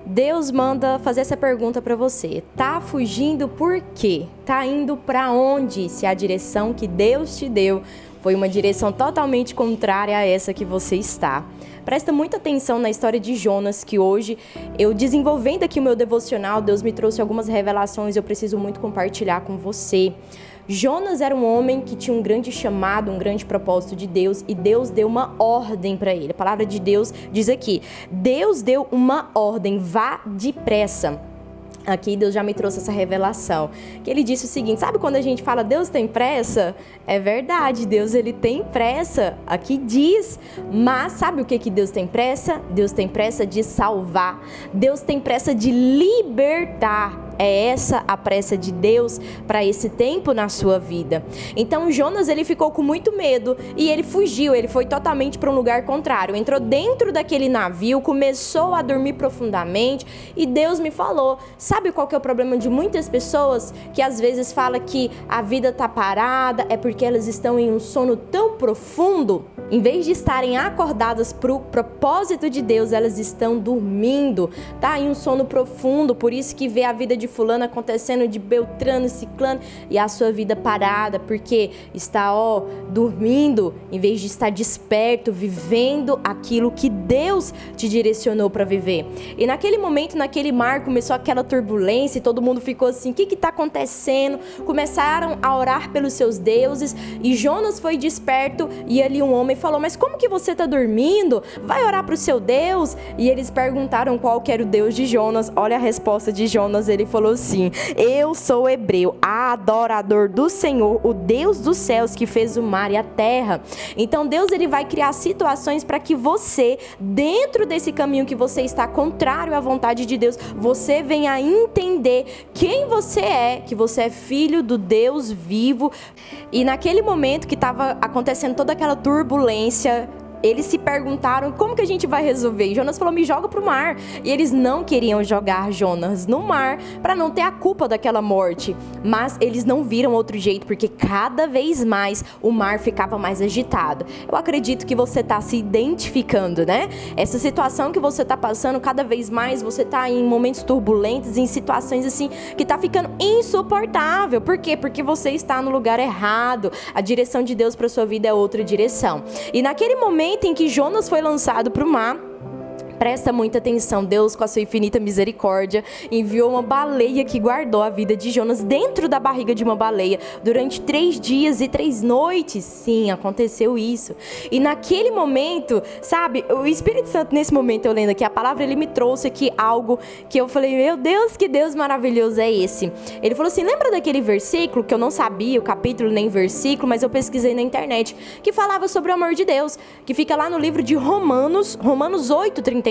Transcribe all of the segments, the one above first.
Deus manda fazer essa pergunta para você. Tá fugindo por quê? Tá indo para onde? Se a direção que Deus te deu foi uma direção totalmente contrária a essa que você está. Presta muita atenção na história de Jonas, que hoje, eu desenvolvendo aqui o meu devocional, Deus me trouxe algumas revelações, eu preciso muito compartilhar com você. Jonas era um homem que tinha um grande chamado, um grande propósito de Deus, e Deus deu uma ordem para ele. A palavra de Deus diz aqui, Deus deu uma ordem, vá depressa. Aqui Deus já me trouxe essa revelação, que ele disse o seguinte, sabe quando a gente fala Deus tem pressa? É verdade, Deus ele tem pressa, aqui diz, mas sabe o que Deus tem pressa? Deus tem pressa de salvar, Deus tem pressa de libertar. É essa a pressa de Deus para esse tempo na sua vida. Então Jonas ele ficou com muito medo e ele fugiu, ele foi totalmente para um lugar contrário, entrou dentro daquele navio, começou a dormir profundamente e Deus me falou, sabe qual que é o problema de muitas pessoas que às vezes fala que a vida está parada, é porque elas estão em um sono tão profundo, em vez de estarem acordadas para o propósito de Deus, elas estão dormindo, tá em um sono profundo, por isso que vê a vida de fulano acontecendo, de Beltrano, Ciclano, e a sua vida parada, porque está, dormindo, em vez de estar desperto, vivendo aquilo que Deus te direcionou para viver. E naquele momento, naquele mar, começou aquela turbulência, e todo mundo ficou assim, o que está acontecendo? Começaram a orar pelos seus deuses, e Jonas foi desperto, e ali um homem falou, mas como que você está dormindo? Vai orar para o seu Deus? E eles perguntaram qual que era o Deus de Jonas. Olha a resposta de Jonas, ele falou assim, eu sou hebreu, adorador do Senhor, o Deus dos céus que fez o mar e a terra. Então Deus ele vai criar situações para que você, dentro desse caminho que você está contrário à vontade de Deus, você venha a entender quem você é, que você é filho do Deus vivo. E naquele momento que estava acontecendo toda aquela turbulência, eles se perguntaram, como que a gente vai resolver? E Jonas falou, me joga pro mar. E eles não queriam jogar Jonas no mar para não ter a culpa daquela morte. Mas eles não viram outro jeito, porque cada vez mais o mar ficava mais agitado. Eu acredito que você está se identificando, né? Essa situação que você está passando, cada vez mais você está em momentos turbulentos, em situações assim, que está ficando insuportável. Por quê? Porque você está no lugar errado. A direção de Deus para sua vida é outra direção. E naquele momento em que Jonas foi lançado para o mar, presta muita atenção, Deus com a sua infinita misericórdia enviou uma baleia que guardou a vida de Jonas dentro da barriga de uma baleia durante 3 dias e 3 noites. Sim, aconteceu isso. E naquele momento, sabe, o Espírito Santo, nesse momento eu lendo aqui a palavra, ele me trouxe aqui algo que eu falei, meu Deus, que Deus maravilhoso é esse. Ele falou assim, lembra daquele versículo que eu não sabia, o capítulo nem versículo, mas eu pesquisei na internet, que falava sobre o amor de Deus, que fica lá no livro de Romanos 8:39,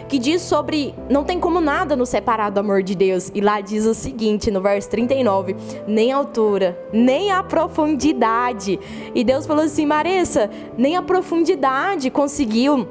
que diz sobre, não tem como nada nos separar do amor de Deus. E lá diz o seguinte, no verso 39, nem a altura, nem a profundidade. E Deus falou assim, Maressa, nem a profundidade conseguiu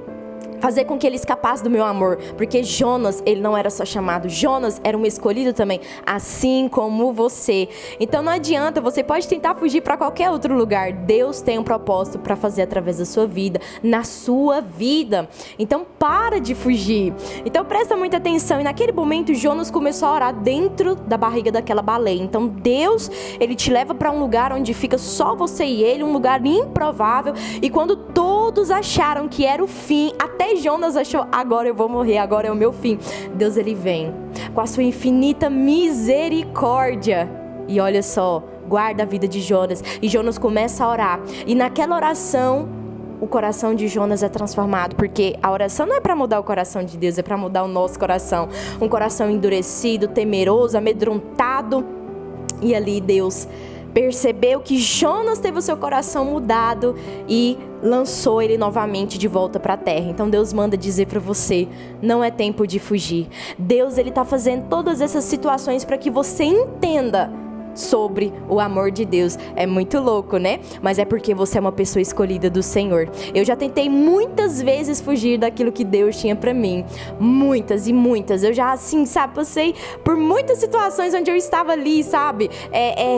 fazer com que ele escapasse do meu amor, porque Jonas, ele não era só chamado, Jonas era um escolhido também, assim como você. Então não adianta, você pode tentar fugir para qualquer outro lugar, Deus tem um propósito para fazer através da sua vida, na sua vida. Então para de fugir. Então presta muita atenção, e naquele momento Jonas começou a orar dentro da barriga daquela baleia. Então Deus, ele te leva para um lugar onde fica só você e ele, um lugar improvável, e quando todos acharam que era o fim, até Jonas achou, agora eu vou morrer, agora é o meu fim, Deus ele vem com a sua infinita misericórdia e olha só, guarda a vida de Jonas. E Jonas começa a orar, e naquela oração o coração de Jonas é transformado, porque a oração não é para mudar o coração de Deus, é para mudar o nosso coração, um coração endurecido, temeroso, amedrontado. E ali Deus percebeu que Jonas teve o seu coração mudado e lançou ele novamente de volta para a terra. Então Deus manda dizer para você, não é tempo de fugir. Deus ele está fazendo todas essas situações para que você entenda sobre o amor de Deus. É muito louco, né? Mas é porque você é uma pessoa escolhida do Senhor. Eu já tentei muitas vezes fugir daquilo que Deus tinha pra mim. Muitas e muitas. Eu já, assim, sabe, passei por muitas situações onde eu estava ali, sabe?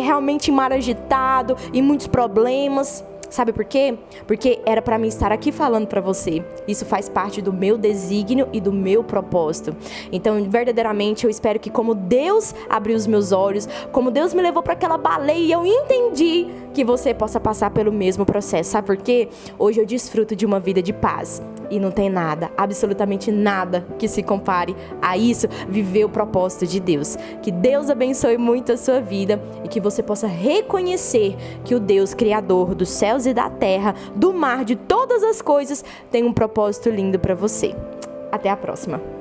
Realmente mar agitado e muitos problemas. Sabe por quê? Porque era para mim estar aqui falando para você. Isso faz parte do meu desígnio e do meu propósito. Então, verdadeiramente, eu espero que como Deus abriu os meus olhos, como Deus me levou para aquela baleia e eu entendi, que você possa passar pelo mesmo processo. Sabe por quê? Hoje eu desfruto de uma vida de paz. E não tem nada, absolutamente nada que se compare a isso, viver o propósito de Deus. Que Deus abençoe muito a sua vida e que você possa reconhecer que o Deus Criador dos céus e da terra, do mar, de todas as coisas, tem um propósito lindo para você. Até a próxima!